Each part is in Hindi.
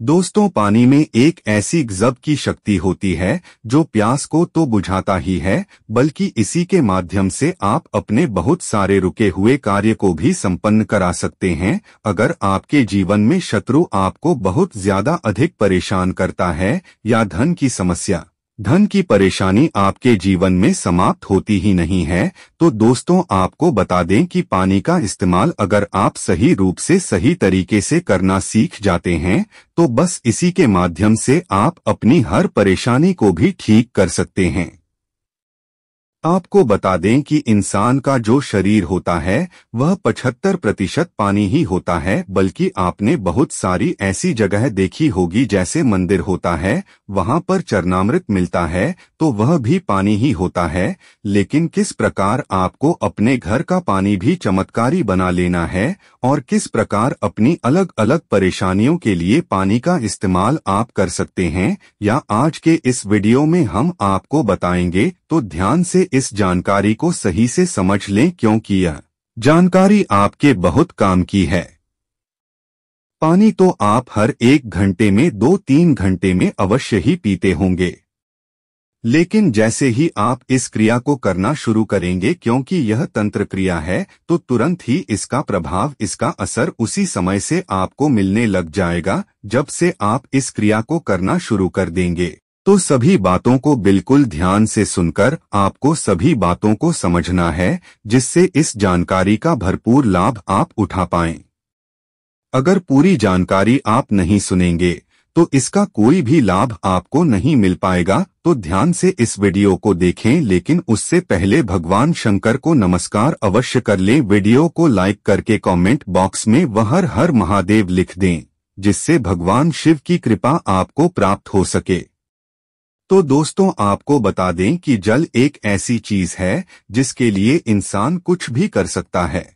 दोस्तों, पानी में एक ऐसी गजब की शक्ति होती है जो प्यास को तो बुझाता ही है, बल्कि इसी के माध्यम से आप अपने बहुत सारे रुके हुए कार्य को भी संपन्न करा सकते हैं। अगर आपके जीवन में शत्रु आपको बहुत ज्यादा अधिक परेशान करता है या धन की परेशानी आपके जीवन में समाप्त होती ही नहीं है, तो दोस्तों आपको बता दें कि पानी का इस्तेमाल अगर आप सही रूप से सही तरीके से करना सीख जाते हैं, तो बस इसी के माध्यम से आप अपनी हर परेशानी को भी ठीक कर सकते हैं। आपको बता दें कि इंसान का जो शरीर होता है वह 75% पानी ही होता है, बल्कि आपने बहुत सारी ऐसी जगह देखी होगी जैसे मंदिर होता है, वहां पर चरणामृत मिलता है तो वह भी पानी ही होता है। लेकिन किस प्रकार आपको अपने घर का पानी भी चमत्कारी बना लेना है और किस प्रकार अपनी अलग अलग परेशानियों के लिए पानी का इस्तेमाल आप कर सकते हैं, या आज के इस वीडियो में हम आपको बताएंगे। तो ध्यान से इस जानकारी को सही से समझ लें, क्योंकि यह जानकारी आपके बहुत काम की है। पानी तो आप हर 1 घंटे में 2-3 घंटे में अवश्य ही पीते होंगे, लेकिन जैसे ही आप इस क्रिया को करना शुरू करेंगे, क्योंकि यह तंत्र क्रिया है, तो तुरंत ही इसका प्रभाव, इसका असर उसी समय से आपको मिलने लग जाएगा जब से आप इस क्रिया को करना शुरू कर देंगे। तो सभी बातों को बिल्कुल ध्यान से सुनकर आपको सभी बातों को समझना है, जिससे इस जानकारी का भरपूर लाभ आप उठा पाएं। अगर पूरी जानकारी आप नहीं सुनेंगे तो इसका कोई भी लाभ आपको नहीं मिल पाएगा। तो ध्यान से इस वीडियो को देखें, लेकिन उससे पहले भगवान शंकर को नमस्कार अवश्य कर लें। वीडियो को लाइक करके कमेंट बॉक्स में हर हर महादेव लिख दें, जिससे भगवान शिव की कृपा आपको प्राप्त हो सके। तो दोस्तों आपको बता दें कि जल एक ऐसी चीज है जिसके लिए इंसान कुछ भी कर सकता है।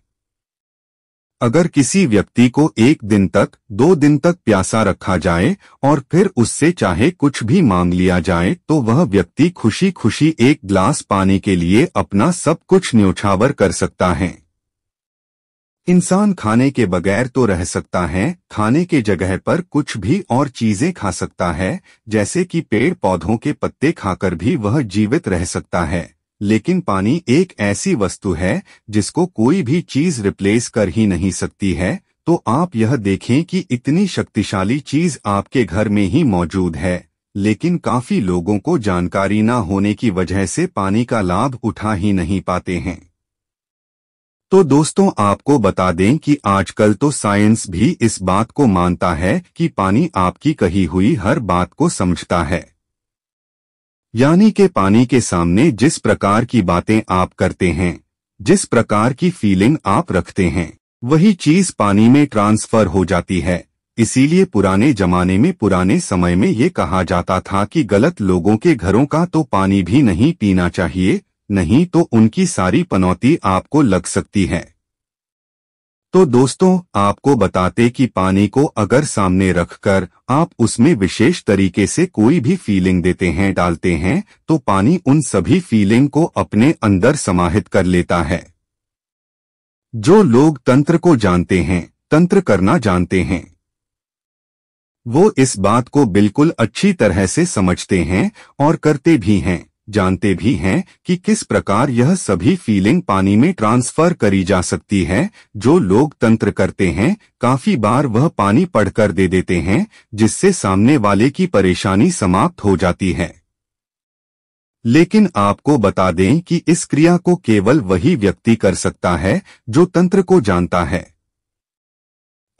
अगर किसी व्यक्ति को 1 दिन तक 2 दिन तक प्यासा रखा जाए और फिर उससे चाहे कुछ भी मांग लिया जाए, तो वह व्यक्ति खुशी खुशी 1 गिलास पानी के लिए अपना सब कुछ न्योछावर कर सकता है। इंसान खाने के बगैर तो रह सकता है, खाने के जगह पर कुछ भी और चीजें खा सकता है, जैसे कि पेड़ पौधों के पत्ते खाकर भी वह जीवित रह सकता है। लेकिन पानी एक ऐसी वस्तु है जिसको कोई भी चीज रिप्लेस कर ही नहीं सकती है। तो आप यह देखें कि इतनी शक्तिशाली चीज आपके घर में ही मौजूद है, लेकिन काफी लोगों को जानकारी न होने की वजह से पानी का लाभ उठा ही नहीं पाते हैं। तो दोस्तों आपको बता दें कि आजकल तो साइंस भी इस बात को मानता है कि पानी आपकी कही हुई हर बात को समझता है। यानी कि पानी के सामने जिस प्रकार की बातें आप करते हैं, जिस प्रकार की फीलिंग आप रखते हैं, वही चीज पानी में ट्रांसफर हो जाती है। इसीलिए पुराने जमाने में, पुराने समय में ये कहा जाता था कि गलत लोगों के घरों का तो पानी भी नहीं पीना चाहिए, नहीं तो उनकी सारी पनौती आपको लग सकती है। तो दोस्तों आपको बताते कि पानी को अगर सामने रखकर आप उसमें विशेष तरीके से कोई भी फीलिंग देते हैं, डालते हैं, तो पानी उन सभी फीलिंग को अपने अंदर समाहित कर लेता है। जो लोग तंत्र को जानते हैं, तंत्र करना जानते हैं, वो इस बात को बिल्कुल अच्छी तरह से समझते हैं और करते भी हैं, जानते भी हैं कि किस प्रकार यह सभी फीलिंग पानी में ट्रांसफर करी जा सकती है। जो लोग तंत्र करते हैं, काफी बार वह पानी पढ़कर दे देते हैं, जिससे सामने वाले की परेशानी समाप्त हो जाती है। लेकिन आपको बता दें कि इस क्रिया को केवल वही व्यक्ति कर सकता है जो तंत्र को जानता है।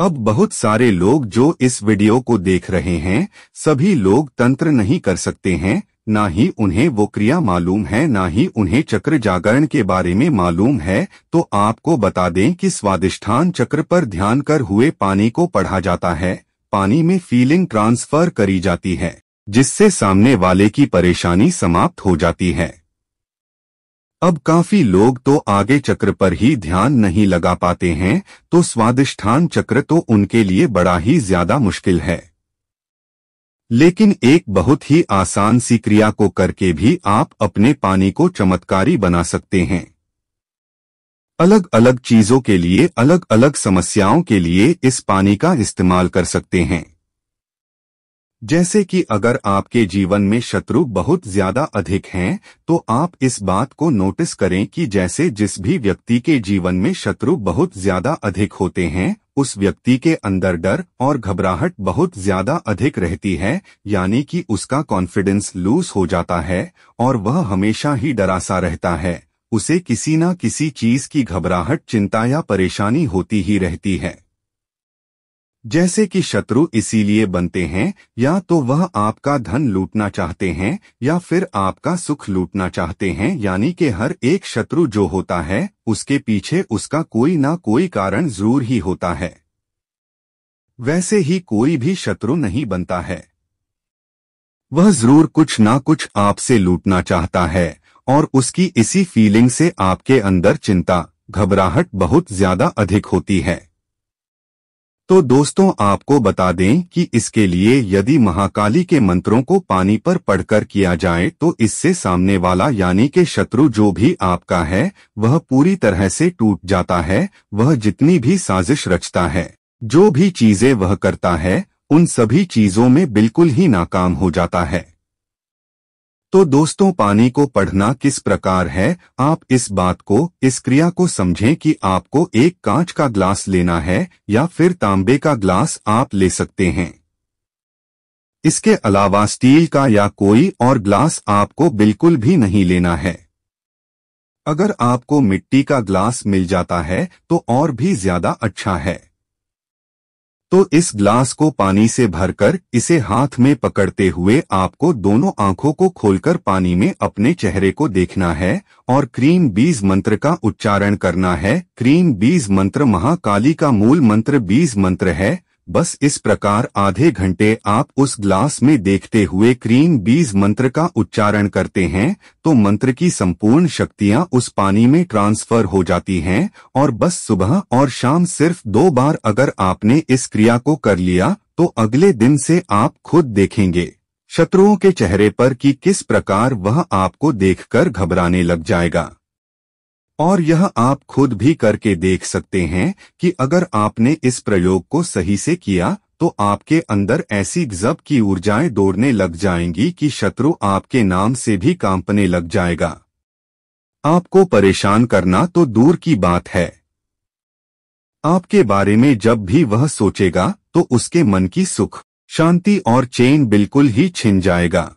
अब बहुत सारे लोग जो इस वीडियो को देख रहे हैं, सभी लोग तंत्र नहीं कर सकते हैं, ना ही उन्हें वो क्रिया मालूम है, ना ही उन्हें चक्र जागरण के बारे में मालूम है। तो आपको बता दें कि स्वादिष्ठान चक्र पर ध्यान कर हुए पानी को पढ़ा जाता है, पानी में फीलिंग ट्रांसफर करी जाती है, जिससे सामने वाले की परेशानी समाप्त हो जाती है। अब काफी लोग तो आगे चक्र पर ही ध्यान नहीं लगा पाते हैं, तो स्वादिष्ठान चक्र तो उनके लिए बड़ा ही ज्यादा मुश्किल है। लेकिन एक बहुत ही आसान सी क्रिया को करके भी आप अपने पानी को चमत्कारी बना सकते हैं। अलग अलग चीजों के लिए, अलग अलग समस्याओं के लिए इस पानी का इस्तेमाल कर सकते हैं। जैसे कि अगर आपके जीवन में शत्रु बहुत ज्यादा अधिक हैं, तो आप इस बात को नोटिस करें कि जैसे जिस भी व्यक्ति के जीवन में शत्रु बहुत ज्यादा अधिक होते हैं, उस व्यक्ति के अंदर डर और घबराहट बहुत ज्यादा अधिक रहती है, यानी कि उसका कॉन्फिडेंस लूज हो जाता है और वह हमेशा ही डरा सा रहता है। उसे किसी न किसी चीज की घबराहट, चिंता या परेशानी होती ही रहती है। जैसे कि शत्रु इसीलिए बनते हैं, या तो वह आपका धन लूटना चाहते हैं या फिर आपका सुख लूटना चाहते हैं, यानी कि हर एक शत्रु जो होता है उसके पीछे उसका कोई ना कोई कारण जरूर ही होता है। वैसे ही कोई भी शत्रु नहीं बनता है, वह जरूर कुछ ना कुछ आपसे लूटना चाहता है और उसकी इसी फीलिंग से आपके अंदर चिंता, घबराहट बहुत ज्यादा अधिक होती है। तो दोस्तों, आपको बता दें कि इसके लिए यदि महाकाली के मंत्रों को पानी पर पढ़कर किया जाए तो इससे सामने वाला यानी कि शत्रु जो भी आपका है वह पूरी तरह से टूट जाता है। वह जितनी भी साजिश रचता है, जो भी चीजें वह करता है, उन सभी चीजों में बिल्कुल ही नाकाम हो जाता है। तो दोस्तों, पानी को पढ़ना किस प्रकार है, आप इस बात को, इस क्रिया को समझें कि आपको एक कांच का ग्लास लेना है या फिर तांबे का ग्लास आप ले सकते हैं। इसके अलावा स्टील का या कोई और ग्लास आपको बिल्कुल भी नहीं लेना है। अगर आपको मिट्टी का ग्लास मिल जाता है तो और भी ज्यादा अच्छा है। तो इस ग्लास को पानी से भरकर इसे हाथ में पकड़ते हुए आपको दोनों आंखों को खोलकर पानी में अपने चेहरे को देखना है और क्रीम बीज मंत्र का उच्चारण करना है। क्रीम बीज मंत्र महाकाली का मूल मंत्र बीज मंत्र है। बस इस प्रकार आधे घंटे आप उस ग्लास में देखते हुए क्रीम बीज मंत्र का उच्चारण करते हैं तो मंत्र की संपूर्ण शक्तियां उस पानी में ट्रांसफर हो जाती हैं और बस सुबह और शाम सिर्फ 2 बार अगर आपने इस क्रिया को कर लिया तो अगले दिन से आप खुद देखेंगे शत्रुओं के चेहरे पर कि किस प्रकार वह आपको देखकर घबराने लग जाएगा। और यह आप खुद भी करके देख सकते हैं कि अगर आपने इस प्रयोग को सही से किया तो आपके अंदर ऐसी गजब की ऊर्जाएं दौड़ने लग जाएंगी कि शत्रु आपके नाम से भी कांपने लग जाएगा। आपको परेशान करना तो दूर की बात है, आपके बारे में जब भी वह सोचेगा तो उसके मन की सुख, शांति और चैन बिल्कुल ही छिन जाएगा।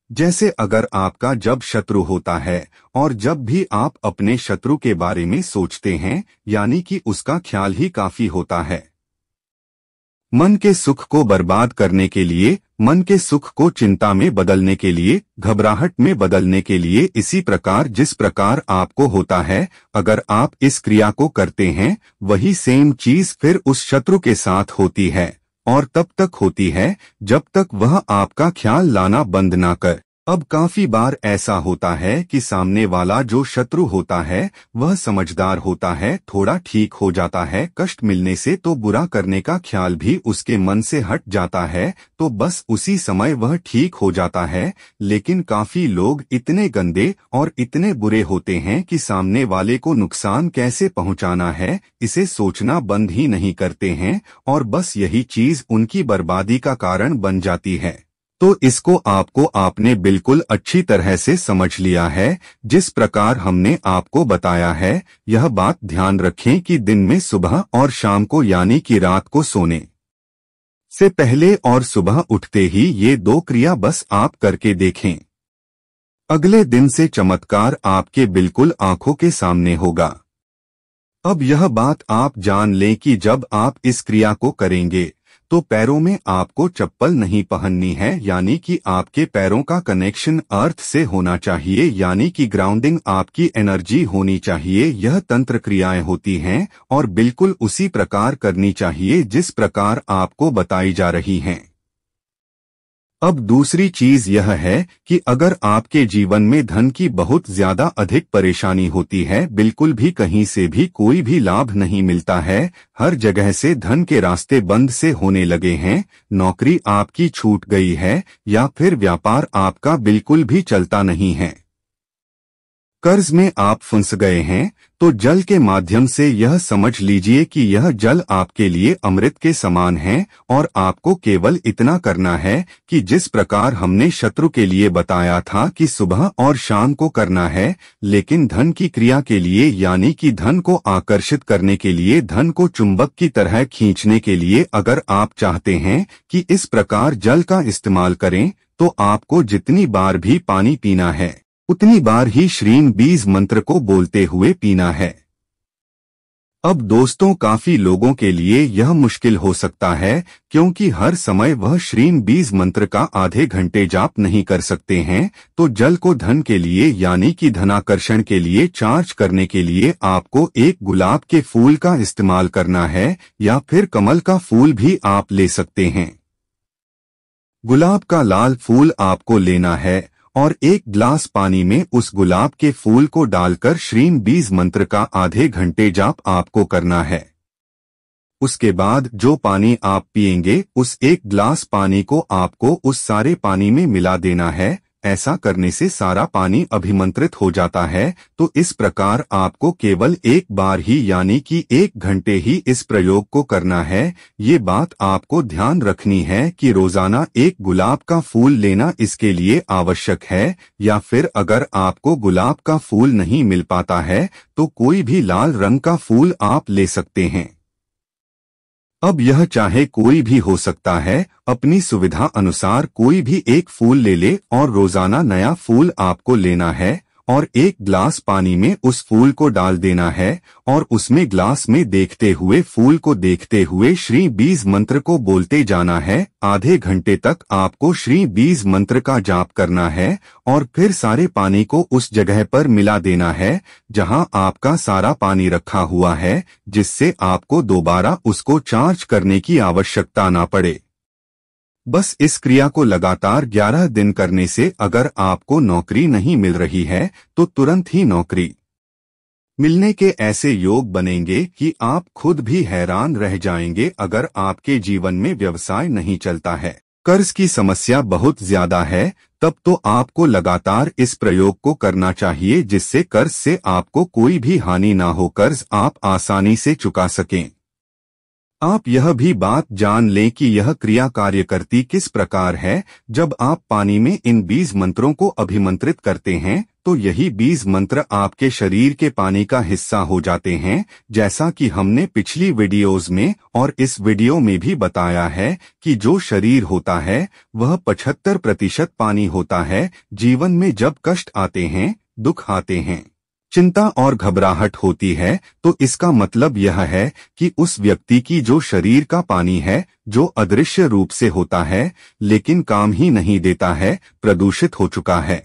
जैसे अगर आपका जब शत्रु होता है और जब भी आप अपने शत्रु के बारे में सोचते हैं, यानी कि उसका ख्याल ही काफी होता है। मन के सुख को बर्बाद करने के लिए, मन के सुख को चिंता में बदलने के लिए, घबराहट में बदलने के लिए, इसी प्रकार जिस प्रकार आपको होता है, अगर आप इस क्रिया को करते हैं वही सेम चीज फिर उस शत्रु के साथ होती है और तब तक होती है जब तक वह आपका ख्याल लाना बंद ना कर। अब काफी बार ऐसा होता है कि सामने वाला जो शत्रु होता है वह समझदार होता है, थोड़ा ठीक हो जाता है, कष्ट मिलने से तो बुरा करने का ख्याल भी उसके मन से हट जाता है, तो बस उसी समय वह ठीक हो जाता है। लेकिन काफी लोग इतने गंदे और इतने बुरे होते हैं कि सामने वाले को नुकसान कैसे पहुंचाना है इसे सोचना बंद ही नहीं करते हैं और बस यही चीज उनकी बर्बादी का कारण बन जाती है। तो इसको आपने बिल्कुल अच्छी तरह से समझ लिया है। जिस प्रकार हमने आपको बताया है, यह बात ध्यान रखें कि दिन में सुबह और शाम को यानी कि रात को सोने से पहले और सुबह उठते ही ये 2 क्रिया बस आप करके देखें। अगले दिन से चमत्कार आपके बिल्कुल आंखों के सामने होगा। अब यह बात आप जान लें कि जब आप इस क्रिया को करेंगे तो पैरों में आपको चप्पल नहीं पहननी है, यानी कि आपके पैरों का कनेक्शन अर्थ से होना चाहिए, यानी कि ग्राउंडिंग आपकी एनर्जी होनी चाहिए। यह तंत्र क्रियाएं होती हैं और बिल्कुल उसी प्रकार करनी चाहिए जिस प्रकार आपको बताई जा रही हैं। अब दूसरी चीज यह है कि अगर आपके जीवन में धन की बहुत ज्यादा अधिक परेशानी होती है, बिल्कुल भी कहीं से भी कोई भी लाभ नहीं मिलता है, हर जगह से धन के रास्ते बंद से होने लगे हैं, नौकरी आपकी छूट गई है या फिर व्यापार आपका बिल्कुल भी चलता नहीं है, कर्ज में आप फंस गए हैं तो जल के माध्यम से यह समझ लीजिए कि यह जल आपके लिए अमृत के समान है और आपको केवल इतना करना है कि जिस प्रकार हमने शत्रु के लिए बताया था कि सुबह और शाम को करना है, लेकिन धन की क्रिया के लिए यानी कि धन को आकर्षित करने के लिए, धन को चुंबक की तरह खींचने के लिए अगर आप चाहते हैं कि इस प्रकार जल का इस्तेमाल करें तो आपको जितनी बार भी पानी पीना है उतनी बार ही श्रीम बीज मंत्र को बोलते हुए पीना है। अब दोस्तों, काफी लोगों के लिए यह मुश्किल हो सकता है क्योंकि हर समय वह श्रीम बीज मंत्र का आधे घंटे जाप नहीं कर सकते हैं। तो जल को धन के लिए यानी कि धनाकर्षण के लिए चार्ज करने के लिए आपको एक गुलाब के फूल का इस्तेमाल करना है या फिर कमल का फूल भी आप ले सकते हैं। गुलाब का लाल फूल आपको लेना है और एक गिलास पानी में उस गुलाब के फूल को डालकर श्रीम बीज मंत्र का आधे घंटे जाप आपको करना है। उसके बाद जो पानी आप पिएंगे उस एक गिलास पानी को आपको उस सारे पानी में मिला देना है। ऐसा करने से सारा पानी अभिमंत्रित हो जाता है। तो इस प्रकार आपको केवल एक बार ही यानी कि 1 घंटे ही इस प्रयोग को करना है। ये बात आपको ध्यान रखनी है कि रोजाना एक गुलाब का फूल लेना इसके लिए आवश्यक है, या फिर अगर आपको गुलाब का फूल नहीं मिल पाता है तो कोई भी लाल रंग का फूल आप ले सकते हैं। अब यह चाहे कोई भी हो सकता है, अपनी सुविधा अनुसार कोई भी एक फूल ले ले और रोजाना नया फूल आपको लेना है और एक गिलास पानी में उस फूल को डाल देना है और उसमें गिलास में देखते हुए फूल को देखते हुए श्री बीज मंत्र को बोलते जाना है। आधे घंटे तक आपको श्री बीज मंत्र का जाप करना है और फिर सारे पानी को उस जगह पर मिला देना है जहां आपका सारा पानी रखा हुआ है, जिससे आपको दोबारा उसको चार्ज करने की आवश्यकता ना पड़े। बस इस क्रिया को लगातार 11 दिन करने से अगर आपको नौकरी नहीं मिल रही है तो तुरंत ही नौकरी मिलने के ऐसे योग बनेंगे कि आप खुद भी हैरान रह जाएंगे। अगर आपके जीवन में व्यवसाय नहीं चलता है, कर्ज की समस्या बहुत ज्यादा है, तब तो आपको लगातार इस प्रयोग को करना चाहिए जिससे कर्ज से आपको कोई भी हानि ना हो, कर्ज आप आसानी से चुका सकें। आप यह भी बात जान लें कि यह क्रिया कार्य करती किस प्रकार है। जब आप पानी में इन बीज मंत्रों को अभिमंत्रित करते हैं तो यही बीज मंत्र आपके शरीर के पानी का हिस्सा हो जाते हैं, जैसा कि हमने पिछली वीडियोस में और इस वीडियो में भी बताया है कि जो शरीर होता है वह 75% पानी होता है। जीवन में जब कष्ट आते हैं, दुख आते हैं, चिंता और घबराहट होती है तो इसका मतलब यह है कि उस व्यक्ति की जो शरीर का पानी है, जो अदृश्य रूप से होता है लेकिन काम ही नहीं देता है, प्रदूषित हो चुका है।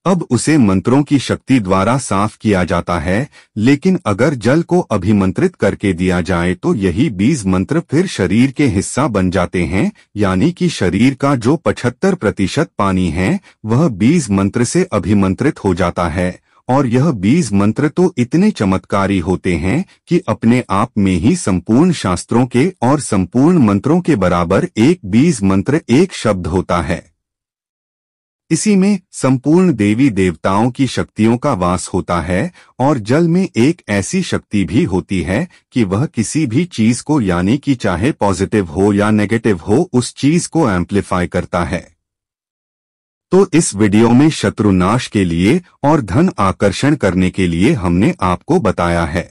अब उसे मंत्रों की शक्ति द्वारा साफ किया जाता है, लेकिन अगर जल को अभिमंत्रित करके दिया जाए तो यही बीज मंत्र फिर शरीर के हिस्सा बन जाते हैं, यानी कि शरीर का जो 75% पानी है वह बीज मंत्र से अभिमंत्रित हो जाता है। और यह बीज मंत्र तो इतने चमत्कारी होते हैं कि अपने आप में ही संपूर्ण शास्त्रों के और संपूर्ण मंत्रों के बराबर एक बीज मंत्र एक शब्द होता है। इसी में संपूर्ण देवी देवताओं की शक्तियों का वास होता है और जल में एक ऐसी शक्ति भी होती है कि वह किसी भी चीज को यानी कि चाहे पॉजिटिव हो या नेगेटिव हो उस चीज को एम्प्लीफाई करता है। तो इस वीडियो में शत्रुनाश के लिए और धन आकर्षण करने के लिए हमने आपको बताया है।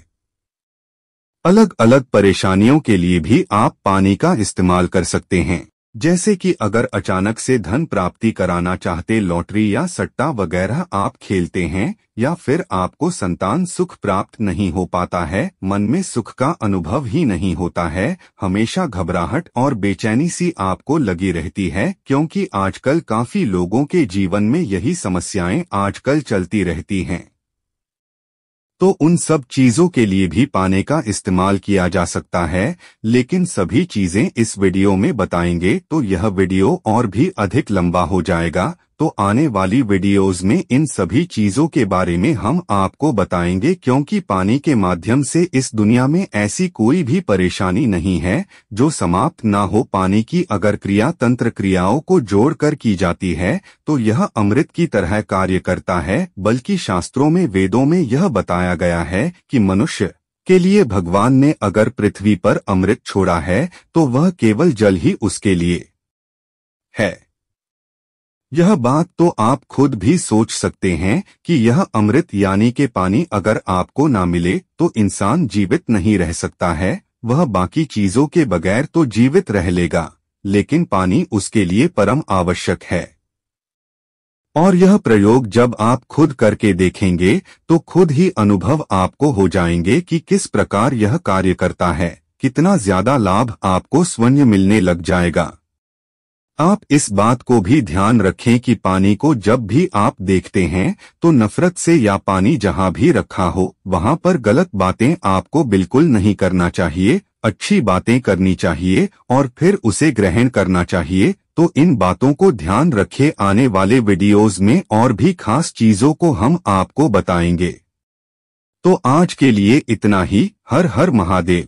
अलग अलग परेशानियों के लिए भी आप पानी का इस्तेमाल कर सकते हैं, जैसे कि अगर अचानक से धन प्राप्ति कराना चाहते, लॉटरी या सट्टा वगैरह आप खेलते हैं, या फिर आपको संतान सुख प्राप्त नहीं हो पाता है, मन में सुख का अनुभव ही नहीं होता है, हमेशा घबराहट और बेचैनी सी आपको लगी रहती है, क्योंकि आजकल काफी लोगों के जीवन में यही समस्याएं आजकल चलती रहती हैं। तो उन सब चीजों के लिए भी पानी का इस्तेमाल किया जा सकता है, लेकिन सभी चीजें इस वीडियो में बताएंगे तो यह वीडियो और भी अधिक लंबा हो जाएगा। तो आने वाली वीडियोस में इन सभी चीजों के बारे में हम आपको बताएंगे, क्योंकि पानी के माध्यम से इस दुनिया में ऐसी कोई भी परेशानी नहीं है जो समाप्त ना हो। पानी की अगर क्रिया तंत्र क्रियाओं को जोड़कर की जाती है तो यह अमृत की तरह कार्य करता है, बल्कि शास्त्रों में वेदों में यह बताया गया है कि मनुष्य के लिए भगवान ने अगर पृथ्वी पर अमृत छोड़ा है तो वह केवल जल ही उसके लिए है। यह बात तो आप खुद भी सोच सकते हैं कि यह अमृत यानी के पानी अगर आपको ना मिले तो इंसान जीवित नहीं रह सकता है। वह बाकी चीजों के बगैर तो जीवित रह लेगा, लेकिन पानी उसके लिए परम आवश्यक है। और यह प्रयोग जब आप खुद करके देखेंगे तो खुद ही अनुभव आपको हो जाएंगे कि किस प्रकार यह कार्य करता है। कितना ज्यादा लाभ आपको स्वयं मिलने लग जाएगा। आप इस बात को भी ध्यान रखें कि पानी को जब भी आप देखते हैं तो नफरत से या पानी जहां भी रखा हो वहां पर गलत बातें आपको बिल्कुल नहीं करना चाहिए, अच्छी बातें करनी चाहिए और फिर उसे ग्रहण करना चाहिए। तो इन बातों को ध्यान रखें। आने वाले वीडियोस में और भी खास चीजों को हम आपको बताएंगे। तो आज के लिए इतना ही। हर हर महादेव।